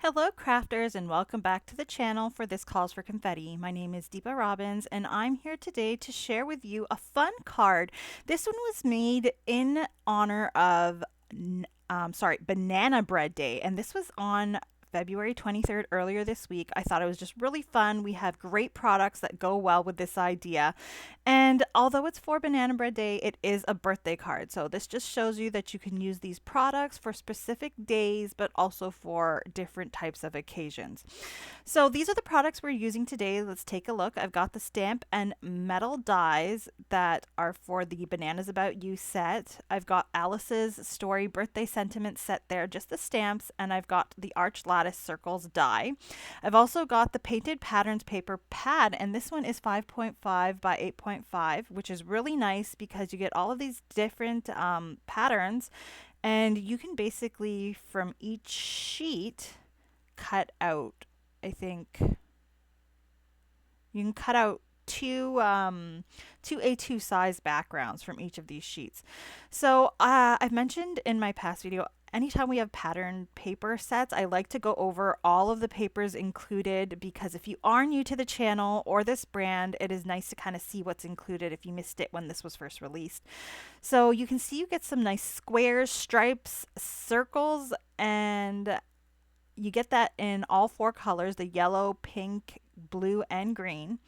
Hello crafters and welcome back to the channel for This Calls for Confetti. My name is Deepa Robbins and I'm here today to share with you a fun card. This one was made in honor of Banana Bread Day, and this was on February 23rd earlier this week. I thought it was just really fun. We have great products that go well with this idea. And although it's for Banana Bread Day, it is a birthday card. So this just shows you that you can use these products for specific days, but also for different types of occasions. So these are the products we're using today. Let's take a look. I've got the stamp and metal dies that are for the Bananas About You set. I've got Alice's Story Birthday Sentiment set there, just the stamps, and I've got the Arch Lattice Circles die. I've also got the Painted Patterns paper pad, and this one is 5.5 by 8.5, which is really nice because you get all of these different patterns, and you can basically, from each sheet, cut out, I think, you can cut out two A2 size backgrounds from each of these sheets. So I've mentioned in my past video, anytime we have pattern paper sets, I like to go over all of the papers included, because if you are new to the channel or this brand, it is nice to kind of see what's included if you missed it when this was first released. So you can see you get some nice squares, stripes, circles, and you get that in all four colors, the yellow, pink, blue, and green.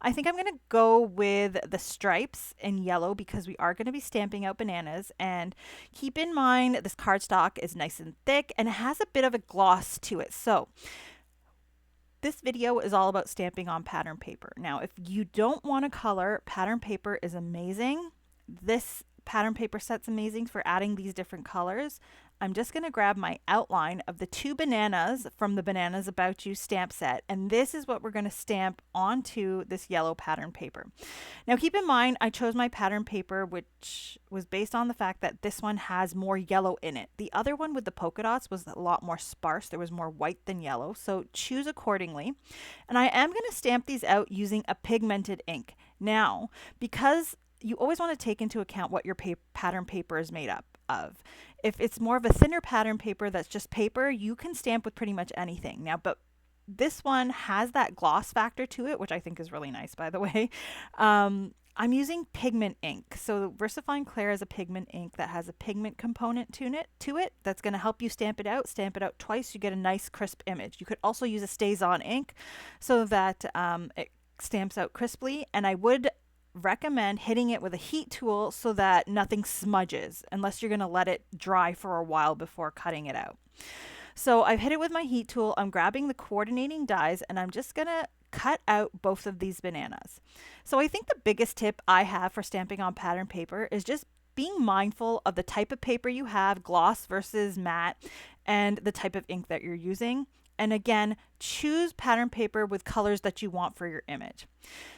I think I'm going to go with the stripes in yellow because we are going to be stamping out bananas. And keep in mind, this cardstock is nice and thick and it has a bit of a gloss to it. So this video is all about stamping on pattern paper. Now, if you don't want to color, pattern paper is amazing. This pattern paper set's amazing for adding these different colors. I'm just going to grab my outline of the two bananas from the Bananas About You stamp set, and this is what we're going to stamp onto this yellow pattern paper. Now keep in mind, I chose my pattern paper which was based on the fact that this one has more yellow in it. The other one with the polka dots was a lot more sparse. There was more white than yellow, so choose accordingly. And I am going to stamp these out using a pigmented ink. Now, because you always want to take into account what your pattern paper is made up of. If it's more of a thinner pattern paper that's just paper, you can stamp with pretty much anything. Now, but this one has that gloss factor to it, which I think is really nice, by the way. I'm using pigment ink. So VersaFine Clair is a pigment ink that has a pigment component to it that's going to help you stamp it out. Stamp it out twice, you get a nice crisp image. You could also use a StazOn ink so that it stamps out crisply, and I would recommend hitting it with a heat tool so that nothing smudges unless you're going to let it dry for a while before cutting it out. So I've hit it with my heat tool. I'm grabbing the coordinating dies and I'm just going to cut out both of these bananas. So I think the biggest tip I have for stamping on pattern paper is just being mindful of the type of paper you have, gloss versus matte, and the type of ink that you're using. And again, choose pattern paper with colors that you want for your image.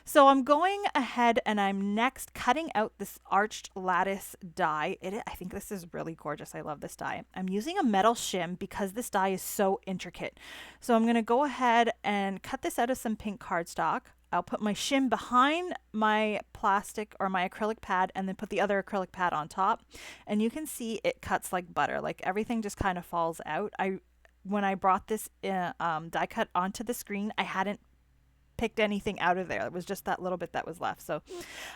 So I'm going ahead and I'm next cutting out this arched lattice die. I think this is really gorgeous. I love this die. I'm using a metal shim because this die is so intricate. So I'm going to go ahead and cut this out of some pink cardstock. I'll put my shim behind my plastic or my acrylic pad and then put the other acrylic pad on top. And you can see it cuts like butter. Like everything just kind of falls out. When I brought this die cut onto the screen, I hadn't picked anything out of there. It was just that little bit that was left. So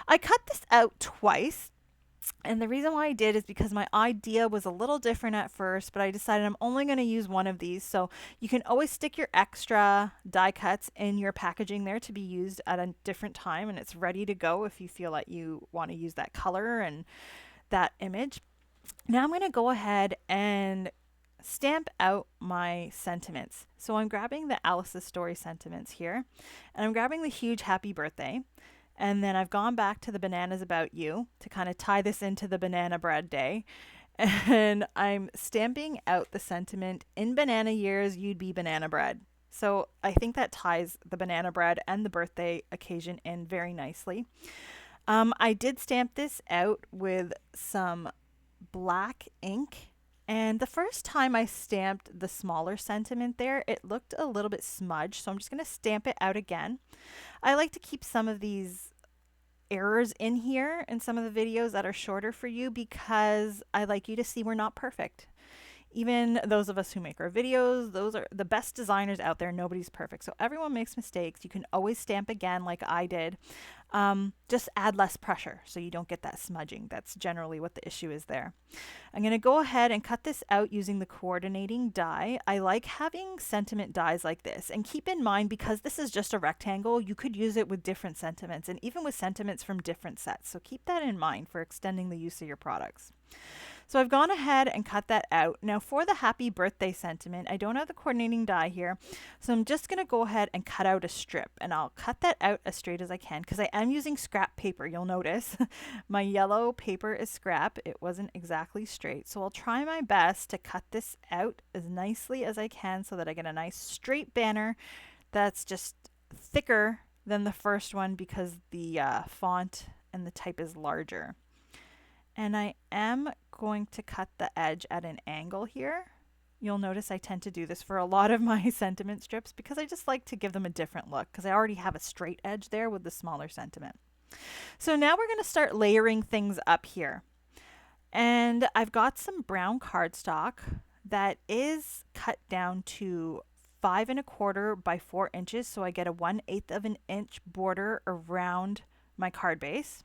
I cut this out twice. And the reason why I did is because my idea was a little different at first, but I decided I'm only going to use one of these. So you can always stick your extra die cuts in your packaging there to be used at a different time. And it's ready to go if you feel like you want to use that color and that image. Now I'm going to go ahead and stamp out my sentiments. So I'm grabbing the Alice's Story sentiments here, and I'm grabbing the huge happy birthday, and then I've gone back to the Bananas About You to kind of tie this into the Banana Bread Day, and I'm stamping out the sentiment, in banana years you'd be banana bread. So I think that ties the banana bread and the birthday occasion in very nicely. I did stamp this out with some black ink. And the first time I stamped the smaller sentiment there, it looked a little bit smudged, so I'm just going to stamp it out again. I like to keep some of these errors in here in some of the videos that are shorter for you because I like you to see we're not perfect. Even those of us who make our videos, those are the best designers out there. Nobody's perfect. So everyone makes mistakes. You can always stamp again like I did. Just add less pressure so you don't get that smudging. That's generally what the issue is there. I'm going to go ahead and cut this out using the coordinating die. I like having sentiment dies like this. And keep in mind, because this is just a rectangle, you could use it with different sentiments and even with sentiments from different sets. So keep that in mind for extending the use of your products. So I've gone ahead and cut that out. Now for the happy birthday sentiment, I don't have the coordinating die here. So I'm just going to go ahead and cut out a strip, and I'll cut that out as straight as I can because I am using scrap paper. You'll notice my yellow paper is scrap. It wasn't exactly straight. So I'll try my best to cut this out as nicely as I can so that I get a nice straight banner that's just thicker than the first one because the font and the type is larger. And I am going to cut the edge at an angle here. You'll notice I tend to do this for a lot of my sentiment strips because I just like to give them a different look because I already have a straight edge there with the smaller sentiment. So now we're going to start layering things up here. And I've got some brown cardstock that is cut down to 5 1/4 by 4 inches. So I get a 1/8 of an inch border around my card base.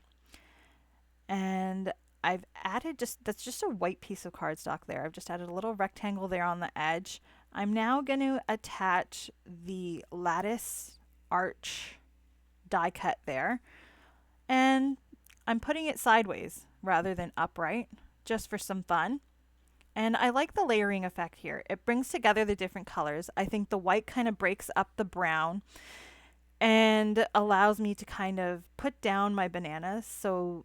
And I've added that's just a white piece of cardstock there. I've just added a little rectangle there on the edge. I'm now going to attach the lattice arch die cut there. And I'm putting it sideways rather than upright, just for some fun. And I like the layering effect here. It brings together the different colors. I think the white kind of breaks up the brown and allows me to kind of put down my bananas so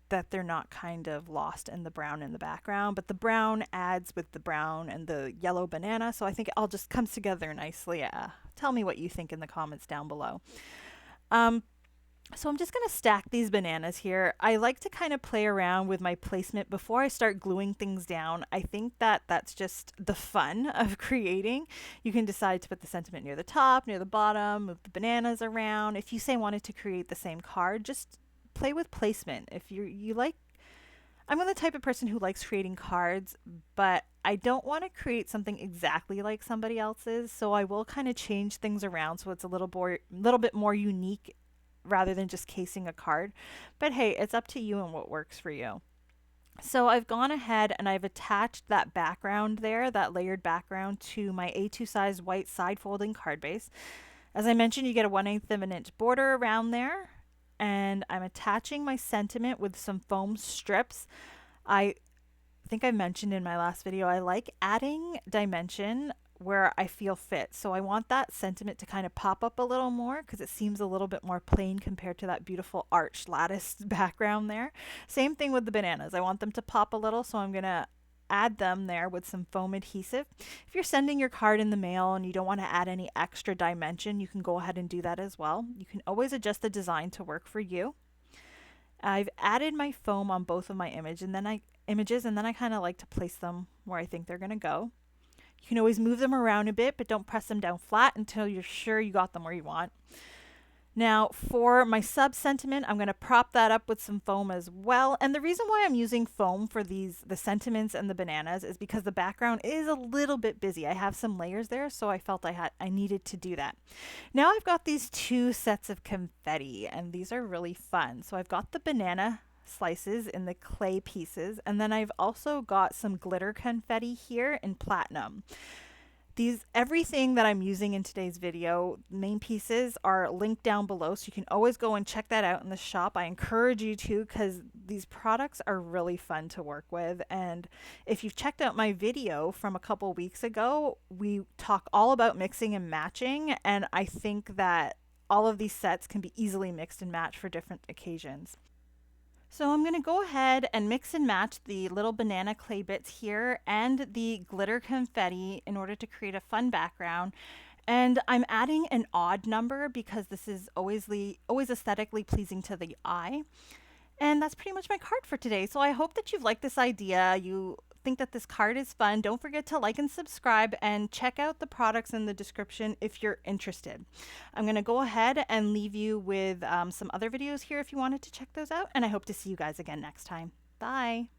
that they're not kind of lost in the brown in the background, but the brown adds with the brown and the yellow banana, so I think it all just comes together nicely. Tell me what you think in the comments down below. So I'm just going to stack these bananas here. I like to kind of play around with my placement before I start gluing things down. I think that that's just the fun of creating. You can decide to put the sentiment near the top, near the bottom, move the bananas around. If you say wanted to create the same card, just play with placement. If you like, I'm the type of person who likes creating cards, but I don't want to create something exactly like somebody else's, so I will kind of change things around so it's a little bit more unique rather than just casing a card. But hey, it's up to you and what works for you. So I've gone ahead and I've attached that background there, that layered background, to my A2 size white side folding card base. As I mentioned, you get a 1/8 of an inch border around there. And I'm attaching my sentiment with some foam strips. I think I mentioned in my last video, I like adding dimension where I feel fit. So I want that sentiment to kind of pop up a little more because it seems a little bit more plain compared to that beautiful arched lattice background there. Same thing with the bananas. I want them to pop a little, so I'm going to add them there with some foam adhesive. If you're sending your card in the mail and you don't want to add any extra dimension, you can go ahead and do that as well. You can always adjust the design to work for you. I've added my foam on both of my images, and then I kind of like to place them where I think they're going to go. You can always move them around a bit, but don't press them down flat until you're sure you got them where you want. Now for my sub sentiment, I'm going to prop that up with some foam as well. And the reason why I'm using foam for the sentiments and the bananas is because the background is a little bit busy. I have some layers there, so I felt I needed to do that. Now I've got these 2 sets of confetti, and these are really fun. So I've got the banana slices in the clay pieces, and then I've also got some glitter confetti here in platinum. Everything that I'm using in today's video, main pieces, are linked down below, so you can always go and check that out in the shop. I encourage you to, because these products are really fun to work with. And if you've checked out my video from a couple weeks ago, we talk all about mixing and matching, and I think that all of these sets can be easily mixed and matched for different occasions. So I'm going to go ahead and mix and match the little banana clay bits here and the glitter confetti in order to create a fun background. And I'm adding an odd number because this is always aesthetically pleasing to the eye. And that's pretty much my card for today. So I hope that you've liked this idea. You think that this card is fun. Don't forget to like and subscribe and check out the products in the description if you're interested. I'm going to go ahead and leave you with some other videos here if you wanted to check those out. And I hope to see you guys again next time. Bye.